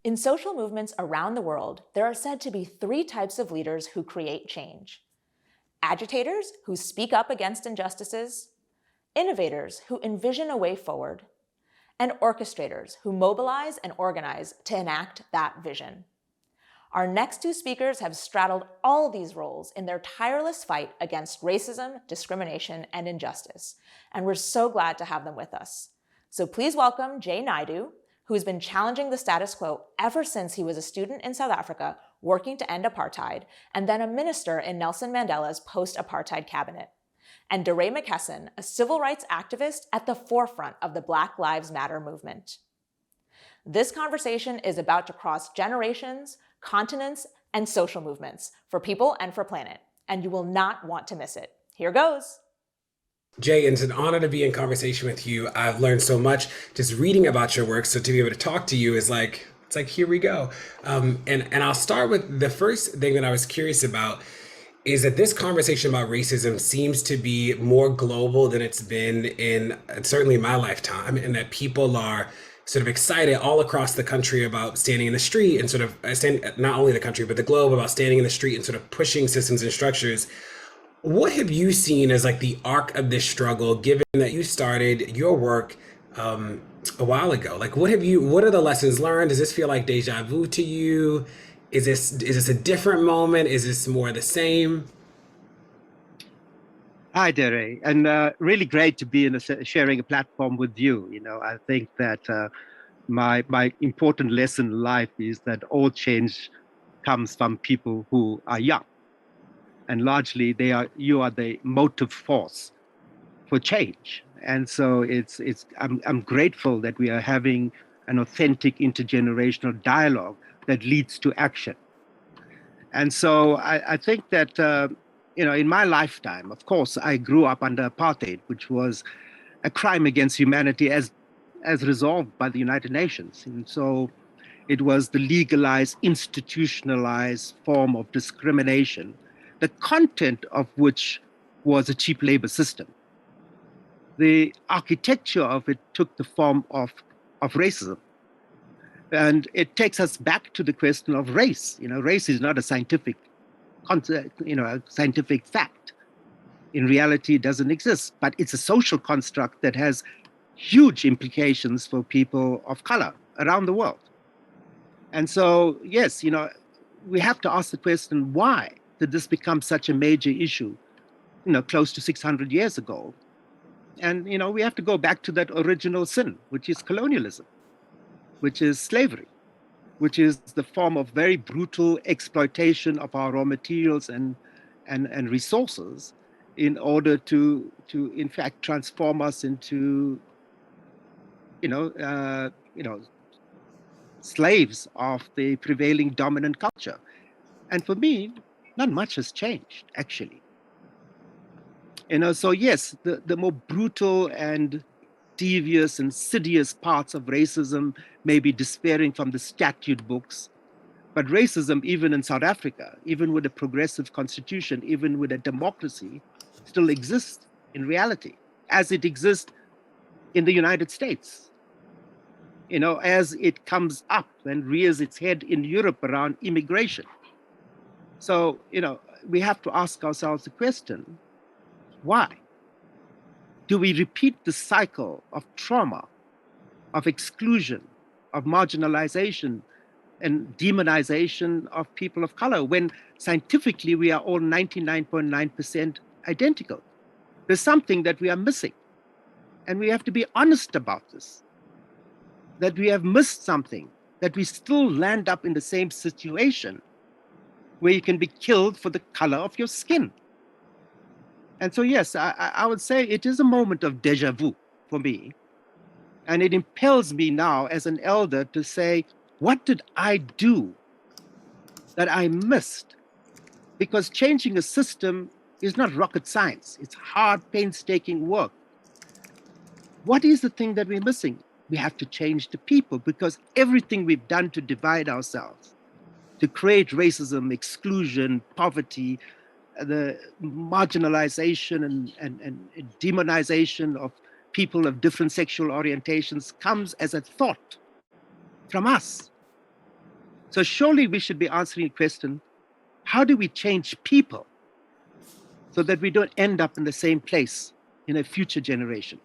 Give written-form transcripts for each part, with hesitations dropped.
In social movements around the world, there are said to be three types of leaders who create change: agitators who speak up against injustices, innovators who envision a way forward, and orchestrators who mobilize and organize to enact that vision. Our next two speakers have straddled all these roles in their tireless fight against racism, discrimination, and injustice, and we're so glad to have them with us. So please welcome Jay Naidu, who's been challenging the status quo ever since he was a student in South Africa working to end apartheid, and then a minister in Nelson Mandela's post-apartheid cabinet. And DeRay McKesson, a civil rights activist at the forefront of the Black Lives Matter movement. This conversation is about to cross generations, continents, and social movements for people and for planet, and you will not want to miss it. Here goes. Jay, it's an honor to be in conversation with you. I've learned so much just reading about your work. So to be able to talk to you is like, it's like, here we go. And I'll start with the first thing that I was curious about is that this conversation about racism seems to be more global than it's been in certainly my lifetime, and that people are sort of excited all across the country about standing in the street and sort of not only the country, but the globe, about standing in the street and sort of pushing systems and structures. What have you seen as like the arc of this struggle, given that you started your work a while ago? Like, what are the lessons learned? Does this feel like deja vu to you? Is this a different moment? Is this more the same? Hi, DeRay, and really great to be sharing a platform with you. You know, I think that my important lesson in life is that all change comes from people who are young. And largely, you are the motive force for change. And so I'm grateful that we are having an authentic intergenerational dialogue that leads to action. And so I think that in my lifetime, of course, I grew up under apartheid, which was a crime against humanity as resolved by the United Nations. And so it was the legalized, institutionalized form of discrimination, the content of which was a cheap labor system. The architecture of it took the form of racism. And it takes us back to the question of race. You know, race is not a scientific concept, a scientific fact. In reality, it doesn't exist, but it's a social construct that has huge implications for people of color around the world. And so, yes, we have to ask the question, why did this become such a major issue, close to 600 years ago? And, we have to go back to that original sin, which is colonialism, which is slavery, which is the form of very brutal exploitation of our raw materials and resources in order to in fact transform us into, slaves of the prevailing dominant culture. And for me, not much has changed, actually. So yes, the more brutal and devious, insidious parts of racism may be disappearing from the statute books, but racism, even in South Africa, even with a progressive constitution, even with a democracy, still exists in reality, as it exists in the United States. As it comes up and rears its head in Europe around immigration. So, we have to ask ourselves the question, why? Do we repeat the cycle of trauma, of exclusion, of marginalization and demonization of people of color when scientifically we are all 99.9% identical? There's something that we are missing. And we have to be honest about this, that we have missed something, that we still land up in the same situation where you can be killed for the color of your skin. And so, yes, I would say it is a moment of deja vu for me. And it impels me now as an elder to say, what did I do that I missed? Because changing a system is not rocket science. It's hard, painstaking work. What is the thing that we're missing? We have to change the people, because everything we've done to divide ourselves, to create racism, exclusion, poverty, the marginalization and demonization of people of different sexual orientations comes as a thought from us. So surely we should be answering the question, how do we change people so that we don't end up in the same place in a future generation?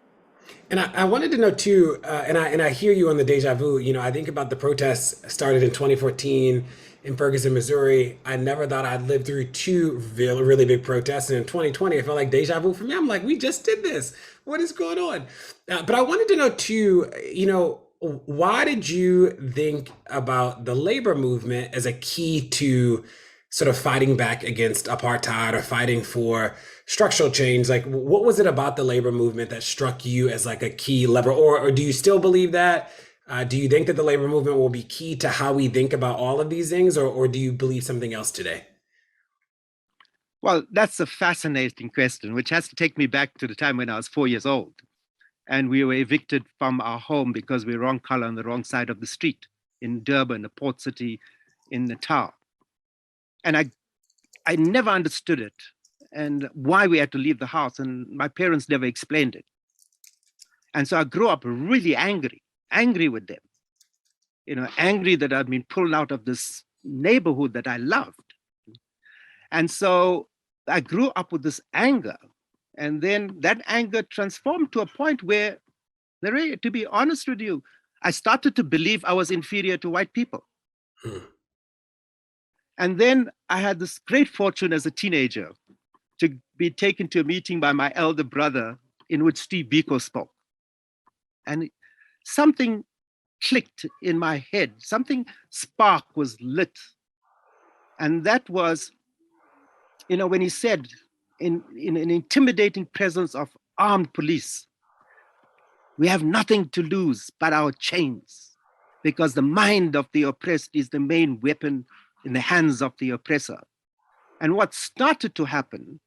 And I wanted to know too, and I hear you on the deja vu. I think about the protests started in 2014 in Ferguson, Missouri. I never thought I'd live through two really big protests, and in 2020, I felt like deja vu for me. I'm like, we just did this. What is going on? But I wanted to know too, why did you think about the labor movement as a key to sort of fighting back against apartheid or fighting for structural change? Like, what was it about the labor movement that struck you as like a key lever, or do you still believe that? Do you think that the labor movement will be key to how we think about all of these things, or do you believe something else today? Well, that's a fascinating question, which has to take me back to the time when I was 4 years old. And we were evicted from our home because we were wrong color on the wrong side of the street in Durban, a port city in Natal. And I never understood it and why we had to leave the house. And my parents never explained it. And so I grew up really angry with them, angry that I'd been pulled out of this neighborhood that I loved. And so I grew up with this anger. And then that anger transformed to a point where, to be honest with you, I started to believe I was inferior to white people. And then I had this great fortune as a teenager to be taken to a meeting by my elder brother in which Steve Biko spoke. And something clicked in my head, spark was lit. And that was, when he said, in an intimidating presence of armed police, we have nothing to lose but our chains, because the mind of the oppressed is the main weapon in the hands of the oppressor. And what started to happen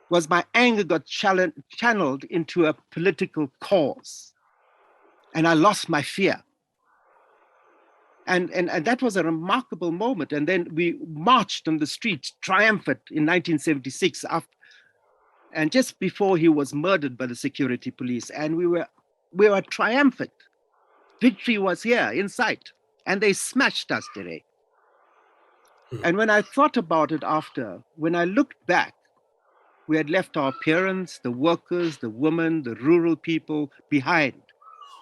was my anger got channeled into a political cause. And I lost my fear. And that was a remarkable moment. And then we marched on the streets, triumphant in 1976, and just before he was murdered by the security police. And we were triumphant. Victory was here in sight. And they smashed us today. And when I thought about it after, when I looked back, we had left our parents, the workers, the women, the rural people behind.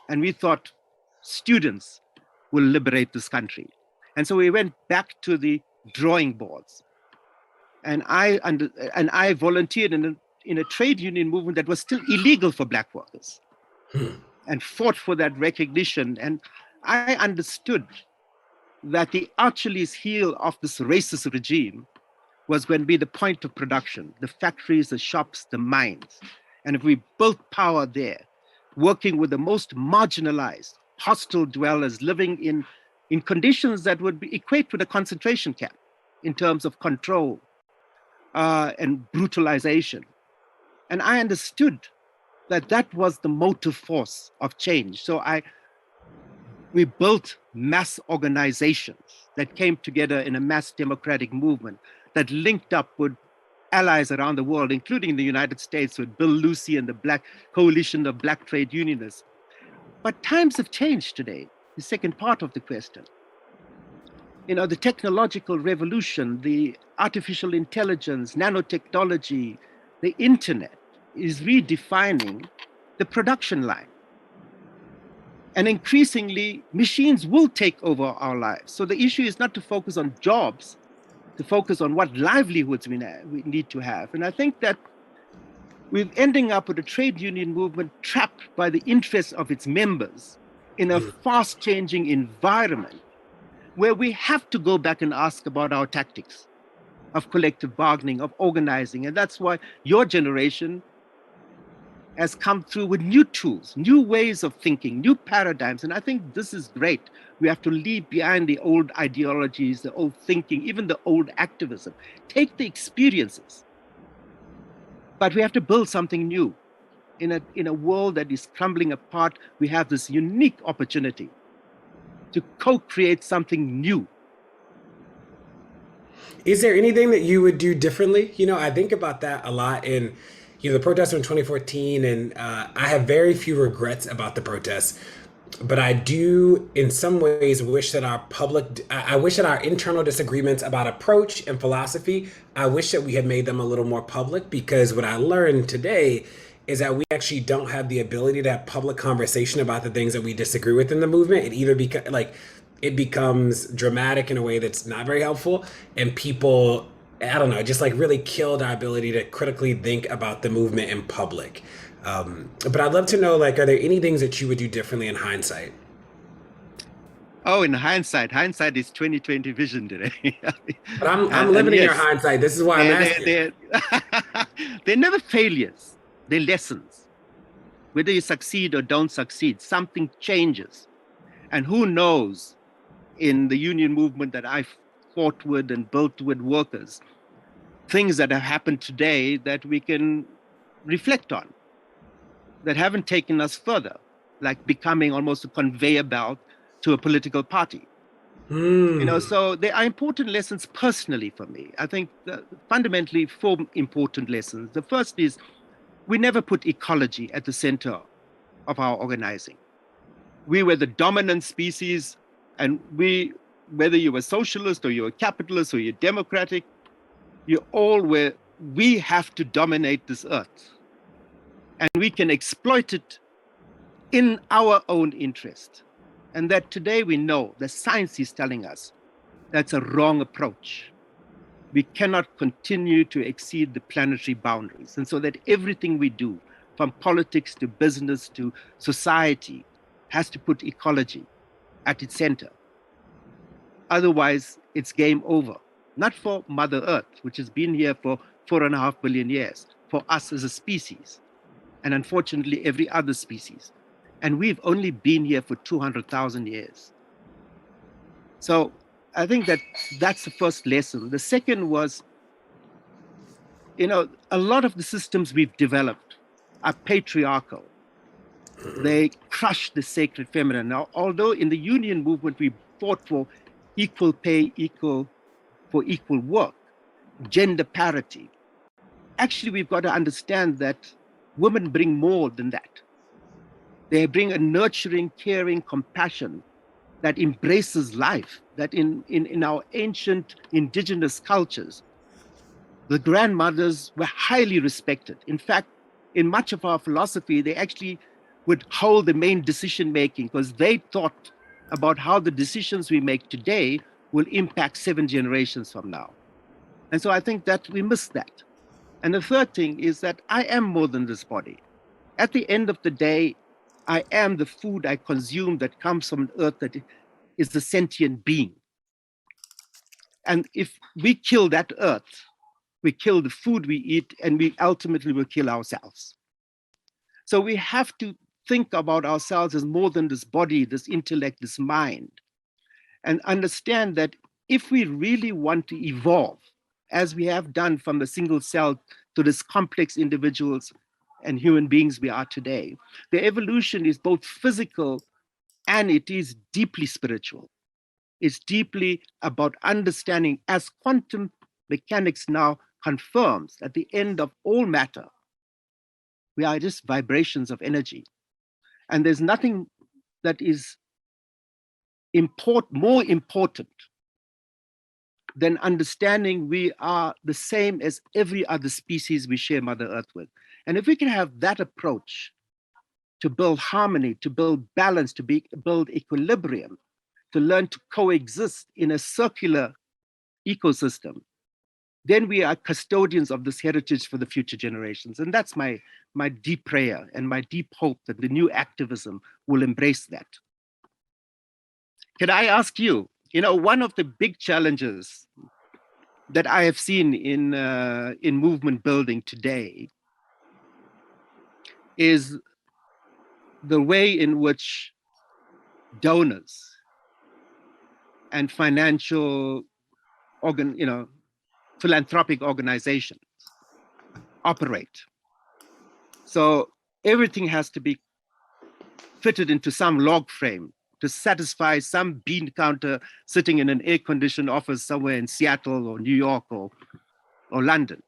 And we thought students will liberate this country. And so we went back to the drawing boards. And I volunteered in a trade union movement that was still illegal for Black workers and fought for that recognition. And I understood that the Achilles heel of this racist regime was going to be the point of production, the factories, the shops, the mines. And if we built power there, working with the most marginalized, hostile dwellers living in conditions that would equate with a concentration camp in terms of control and brutalization. And I understood that was the motive force of change. So we built mass organizations that came together in a mass democratic movement that linked up with allies around the world, including the United States, with Bill Lucy and the Black Coalition of Black Trade Unionists. But times have changed today, the second part of the question. The technological revolution, the artificial intelligence, nanotechnology, the internet is redefining the production line. And increasingly, machines will take over our lives. So the issue is not to focus on jobs, to focus on what livelihoods we need to have. And I think that we're ending up with a trade union movement trapped by the interests of its members in a fast-changing environment where we have to go back and ask about our tactics of collective bargaining, of organizing. And that's why your generation has come through with new tools, new ways of thinking, new paradigms. And I think this is great. We have to leave behind the old ideologies, the old thinking, even the old activism. Take the experiences. But we have to build something new. In a world that is crumbling apart, we have this unique opportunity to co-create something new. Is there anything that you would do differently? I think about that a lot. And, the protests were in 2014, and I have very few regrets about the protests. But I do, in some ways, wish that I wish that our internal disagreements about approach and philosophy, I wish that we had made them a little more public, because what I learned today is that we actually don't have the ability to have public conversation about the things that we disagree with in the movement. It becomes dramatic in a way that's not very helpful, and people, I don't know, just like really killed our ability to critically think about the movement in public. But I'd love to know, like, are there any things that you would do differently in hindsight? Oh, in hindsight is 2020 vision today. But I'm living in your hindsight. This is why I'm asking. They're never failures. They're lessons. Whether you succeed or don't succeed, something changes. And who knows, in the union movement that I fought with and built with workers, things that have happened today that we can reflect on, that haven't taken us further, like becoming almost a conveyor belt to a political party. So there are important lessons personally for me. I think fundamentally 4 important lessons. The first is we never put ecology at the center of our organizing. We were the dominant species, and whether you were socialist or you were capitalist or you're democratic, we have to dominate this earth. And we can exploit it in our own interest. And that today we know, the science is telling us, that's a wrong approach. We cannot continue to exceed the planetary boundaries. And so that everything we do, from politics to business to society, has to put ecology at its center. Otherwise, it's game over. Not for Mother Earth, which has been here for 4.5 billion years, for us as a species, and unfortunately every other species. And we've only been here for 200,000 years. So I think that's the first lesson. The second was, a lot of the systems we've developed are patriarchal. They crush the sacred feminine. Now, although in the union movement we fought for equal pay, for equal work, gender parity, actually we've got to understand that women bring more than that. They bring a nurturing, caring compassion that embraces life, that in our ancient indigenous cultures, the grandmothers were highly respected. In fact, in much of our philosophy, they actually would hold the main decision making because they thought about how the decisions we make today will impact 7 generations from now. And so I think that we miss that. And the third thing is that I am more than this body. At the end of the day, I am the food I consume that comes from an earth that is the sentient being. And if we kill that earth, we kill the food we eat, and we ultimately will kill ourselves. So we have to think about ourselves as more than this body, this intellect, this mind, and understand that if we really want to evolve, as we have done from the single cell to this complex individuals and human beings we are today, the evolution is both physical and it is deeply spiritual. It's deeply about understanding, as quantum mechanics now confirms, at the end of all matter, we are just vibrations of energy. And there's nothing that is more important than understanding we are the same as every other species we share Mother Earth with. And if we can have that approach to build harmony, to build balance, to build equilibrium, to learn to coexist in a circular ecosystem, then we are custodians of this heritage for the future generations. And that's my deep prayer and my deep hope that the new activism will embrace that. Can I ask you, one of the big challenges that I have seen in movement building today is the way in which donors and financial philanthropic organizations operate. So everything has to be fitted into some log frame to satisfy some bean counter sitting in an air-conditioned office somewhere in Seattle or New York or London.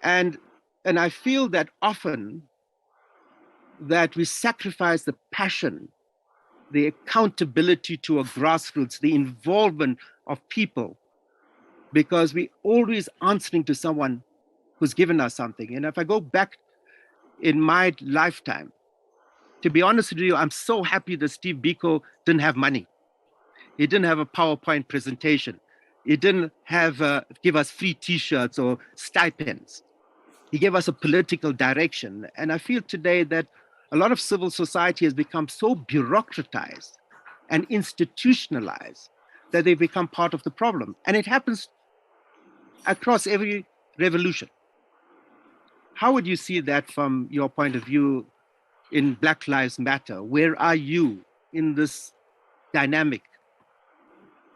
And And I feel that often that we sacrifice the passion, the accountability to a grassroots, the involvement of people, because we always answering to someone who's given us something. And if I go back in my lifetime, to be honest with you, I'm so happy that Steve Biko didn't have money. He didn't have a PowerPoint presentation. He didn't have give us free T-shirts or stipends. He gave us a political direction. And I feel today that a lot of civil society has become so bureaucratized and institutionalized that they become part of the problem. And it happens across every revolution. How would you see that from your point of view in Black Lives Matter? Where are you in this dynamic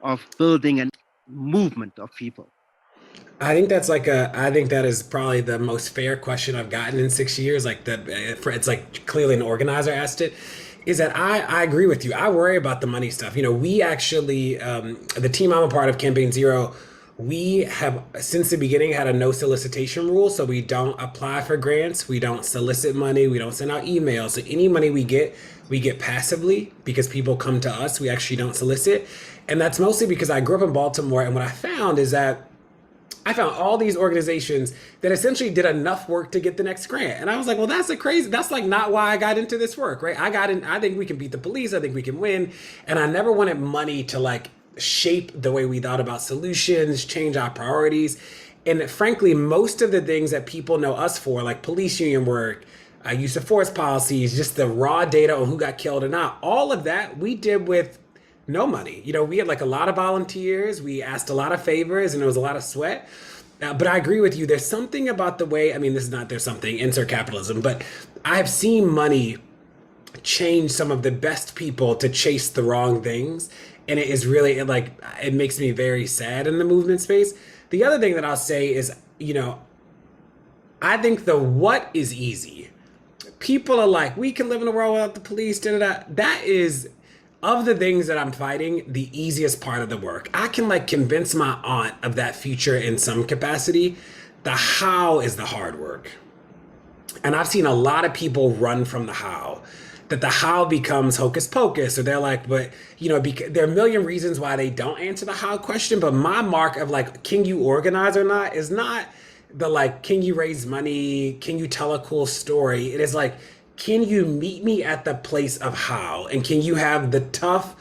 of building a movement of people? I think I think that is probably the most fair question I've gotten in 6 years. Like it's like clearly an organizer asked it. Is that I agree with you. I worry about the money stuff. We actually, the team I'm a part of, Campaign Zero, we have since the beginning had a no solicitation rule. So we don't apply for grants. We don't solicit money. We don't send out emails. So any money we get passively because people come to us. We actually don't solicit. And that's mostly because I grew up in Baltimore. And what I found is that I found all these organizations that essentially did enough work to get the next grant. And I was like, well, that's like not why I got into this work, right? I think we can beat the police. I think we can win. And I never wanted money to like shape the way we thought about solutions, change our priorities. And frankly, most of the things that people know us for, like police union work, use of force policies, just the raw data on who got killed or not, all of that we did with no money. We had like a lot of volunteers. We asked a lot of favors and there was a lot of sweat. But I agree with you. There's something about the way, there's something, insert capitalism, but I've seen money change some of the best people to chase the wrong things. And it is really it makes me very sad in the movement space. The other thing that I'll say is, I think the what is easy. People are like, we can live in a world without the police, da, da, da. That is, of the things that I'm fighting, the easiest part of the work. I can convince my aunt of that future in some capacity. The how is the hard work. And I've seen a lot of people run from the how. That the how becomes hocus pocus, or they're like, but there are a million reasons why they don't answer the how question. But my mark of can you organize or not is not the can you raise money? Can you tell a cool story? It is can you meet me at the place of how? And can you have the tough,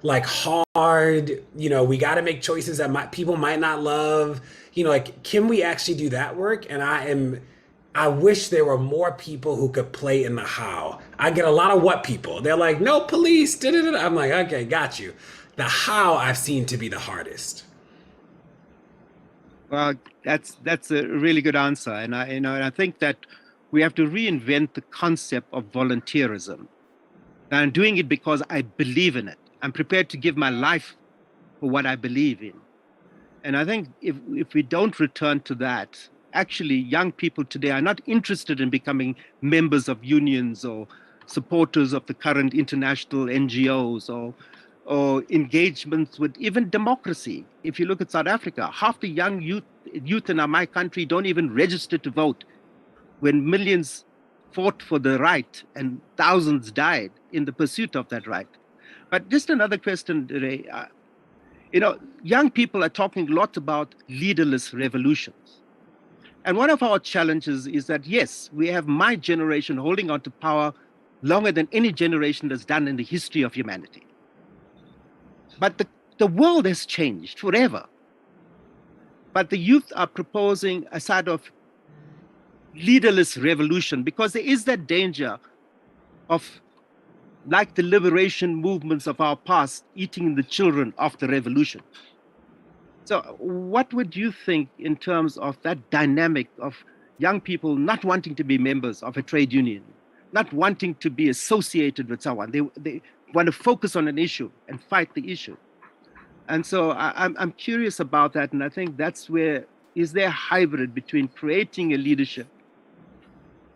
hard, we got to make choices that people might not love, can we actually do that work? And I wish there were more people who could play in the how. I get a lot of what people. They're like, no police. Da-da-da. I'm like, okay, got you. The how I've seen to be the hardest. Well, that's a really good answer, and I think that we have to reinvent the concept of volunteerism. And I'm doing it because I believe in it. I'm prepared to give my life for what I believe in. And I think if we don't return to that, actually young people today are not interested in becoming members of unions or supporters of the current international NGOs or engagements with even democracy. If you look at South Africa, half the young youth in my country don't even register to vote, when millions fought for the right and thousands died in the pursuit of that right. But just another question today. Young people are talking a lot about leaderless revolutions. And one of our challenges is that, yes, we have my generation holding on to power longer than any generation that's done in the history of humanity. But the world has changed forever. But the youth are proposing a sort of leaderless revolution, because there is that danger of, like the liberation movements of our past, eating the children of the revolution. So what would you think in terms of that dynamic of young people not wanting to be members of a trade union, not wanting to be associated with someone? They want to focus on an issue and fight the issue. And so I'm curious about that. And I think that's where, is there a hybrid between creating a leadership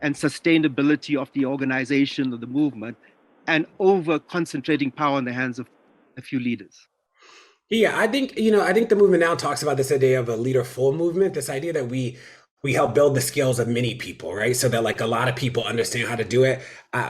and sustainability of the organization or the movement, and over concentrating power in the hands of a few leaders? Yeah, I think the movement now talks about this idea of a leaderful movement, this idea that we we help build the skills of many people, right? So that like a lot of people understand how to do it.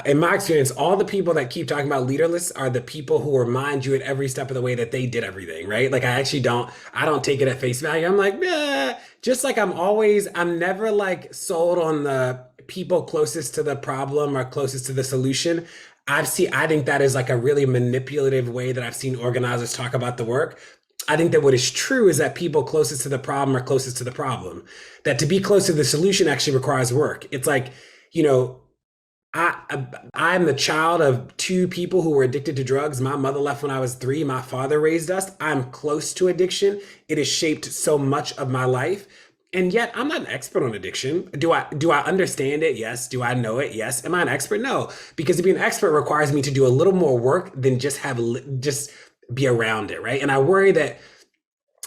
In my experience, all the people that keep talking about leaderless are the people who remind you at every step of the way that they did everything, right? Like I don't take it at face value. I'm like, yeah, just like I'm never like sold on the people closest to the problem or closest to the solution. I think that is like a really manipulative way that I've seen organizers talk about the work. I think that what is true is that people closest to the problem are closest to the problem. That to be close to the solution actually requires work. It's like, you know, I'm the child of two people who were addicted to drugs. My mother left when I was 3. My father raised us. I'm close to addiction. It has shaped so much of my life. And yet I'm not an expert on addiction. Do I understand it? Yes. Do I know it? Yes. Am I an expert? No. Because to be an expert requires me to do a little more work than just be around it, right? And I worry that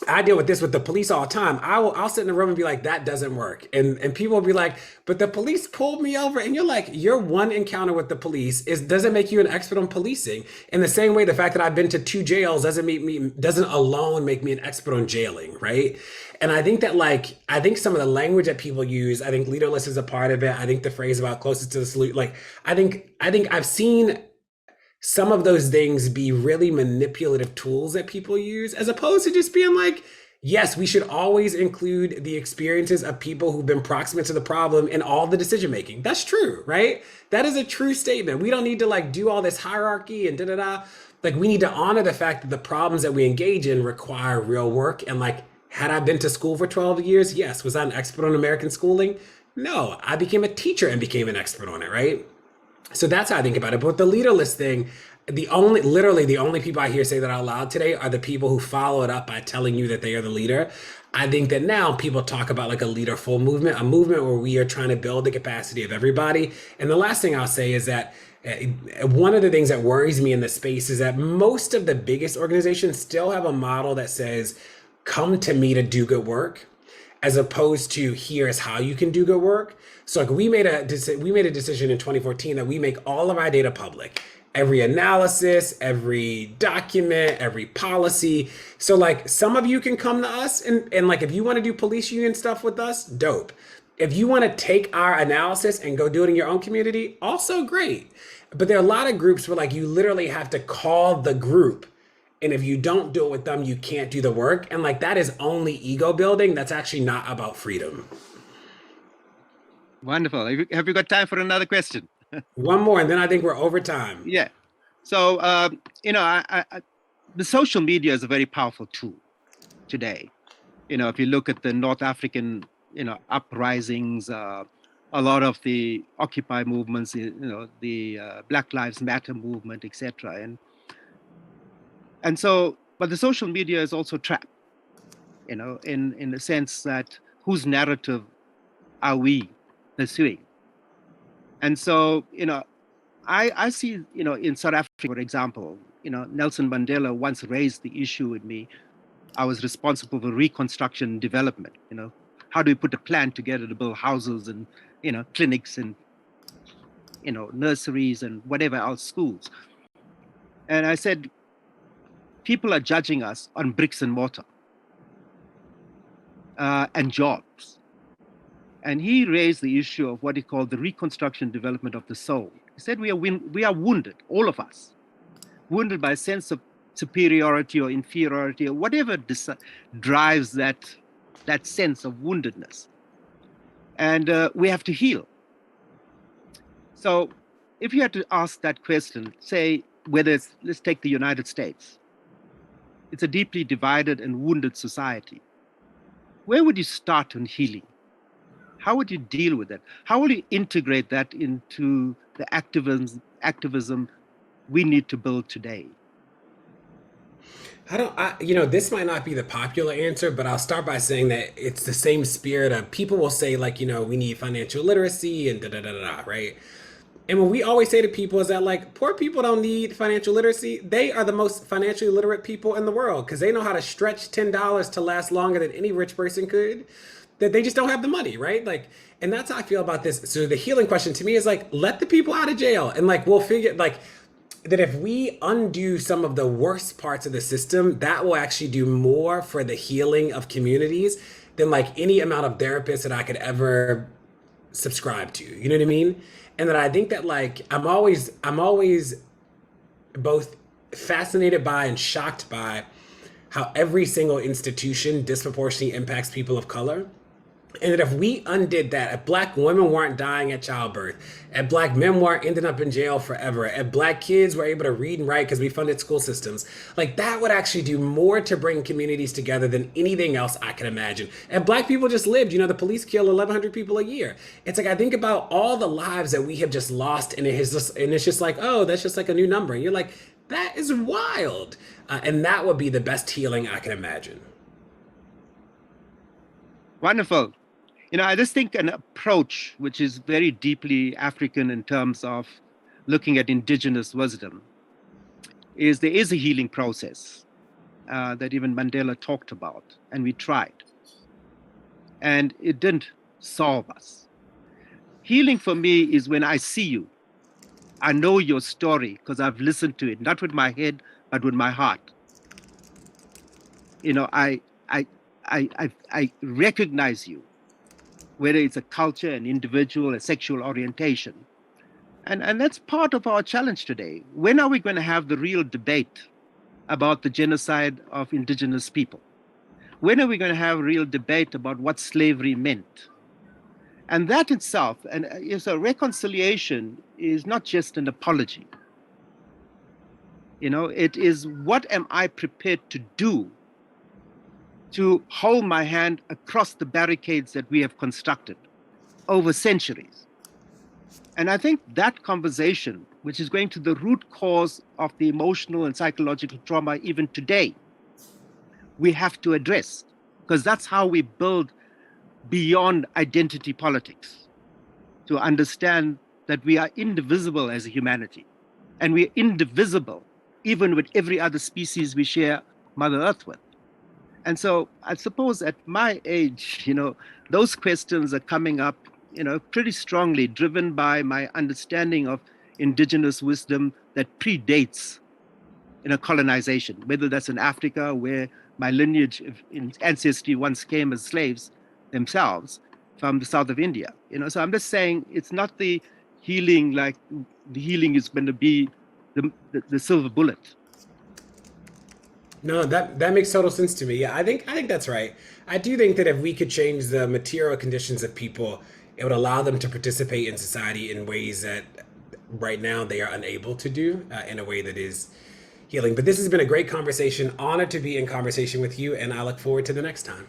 I deal with this with the police all the time. I'll sit in a room and be like, that doesn't work. And people will be like, but the police pulled me over. And you're like, your one encounter with the police doesn't make you an expert on policing. In the same way, the fact that I've been to 2 jails doesn't alone make me an expert on jailing, right? And I think that I think some of the language that people use, I think leaderless is a part of it. I think the phrase about closest to the solution, I think I've seen some of those things be really manipulative tools that people use, as opposed to just being like, yes, we should always include the experiences of people who've been proximate to the problem in all the decision making. That's true, right? That is a true statement. We don't need to do all this hierarchy and da-da-da. We need to honor the fact that the problems that we engage in require real work. And had I been to school for 12 years? Yes. Was I an expert on American schooling? No, I became a teacher and became an expert on it, right? So that's how I think about it. But with the leaderless thing, literally the only people I hear say that out loud today are the people who follow it up by telling you that they are the leader. I think that now people talk about a leaderful movement, a movement where we are trying to build the capacity of everybody. And the last thing I'll say is that one of the things that worries me in this space is that most of the biggest organizations still have a model that says, come to me to do good work, as opposed to here's how you can do good work. So we made a decision in 2014 that we make all of our data public. Every analysis, every document, every policy. So some of you can come to us and if you want to do police union stuff with us, dope. If you want to take our analysis and go do it in your own community, also great. But there are a lot of groups where you literally have to call the group. And if you don't do it with them, you can't do the work. And that is only ego building. That's actually not about freedom. Wonderful. Have you got time for another question? One more, and then I think we're over time. Yeah. So, the social media is a very powerful tool today. If you look at the North African, uprisings, a lot of the Occupy movements, the Black Lives Matter movement, etc. And so, but the social media is also trapped, in the sense that whose narrative are we pursuing? And so, I see, in South Africa, for example, Nelson Mandela once raised the issue with me. I was responsible for reconstruction and development. How do we put a plan together to build houses and, clinics and, nurseries and whatever else, schools? And I said, people are judging us on bricks and mortar and jobs. And he raised the issue of what he called the reconstruction development of the soul. He said we are wounded, all of us, wounded by a sense of superiority or inferiority or whatever drives that sense of woundedness. And we have to heal. So if you had to ask that question, say, let's take the United States. It's a deeply divided and wounded society. Where would you start on healing? How would you deal with that? How will you integrate that into the activism we need to build today? This might not be the popular answer, but I'll start by saying that it's the same spirit of people will say we need financial literacy and da-da-da-da, right? And what we always say to people is that poor people don't need financial literacy. They are the most financially literate people in the world because they know how to stretch $10 to last longer than any rich person could. That they just don't have the money, right? And that's how I feel about this. So the healing question to me is let the people out of jail and we'll figure that if we undo some of the worst parts of the system, that will actually do more for the healing of communities than like any amount of therapists that I could ever subscribe to. You know what I mean? And that I think that like I'm always both fascinated by and shocked by how every single institution disproportionately impacts people of color. And that if we undid that, if Black women weren't dying at childbirth, if Black men weren't ending up in jail forever, if Black kids were able to read and write because we funded school systems, like that would actually do more to bring communities together than anything else I can imagine. And Black people just lived, the police kill 1,100 people a year. It's like I think about all the lives that we have just lost, and it's just like, oh, that's just like a new number. And you're like, that is wild. And that would be the best healing I can imagine. Wonderful. I just think an approach which is very deeply African in terms of looking at indigenous wisdom is there is a healing process that even Mandela talked about, and we tried. And it didn't solve us. Healing for me is when I see you. I know your story because I've listened to it, not with my head, but with my heart. I recognize you, whether it's a culture, an individual, a sexual orientation. And that's part of our challenge today. When are we going to have the real debate about the genocide of indigenous people? When are we going to have a real debate about what slavery meant? And that itself, so reconciliation is not just an apology. It is what am I prepared to do to hold my hand across the barricades that we have constructed over centuries. And I think that conversation, which is going to the root cause of the emotional and psychological trauma even today, we have to address, because that's how we build beyond identity politics, to understand that we are indivisible as a humanity, and we are indivisible even with every other species we share Mother Earth with. And so I suppose at my age, those questions are coming up, pretty strongly, driven by my understanding of indigenous wisdom that predates, colonization, whether that's in Africa, where my lineage in ancestry once came as slaves themselves from the south of India. So I'm just saying it's not the healing, like the healing is going to be the silver bullet. No, that makes total sense to me. Yeah, I think that's right. I do think that if we could change the material conditions of people, it would allow them to participate in society in ways that right now they are unable to do, in a way that is healing. But this has been a great conversation. Honored to be in conversation with you, and I look forward to the next time.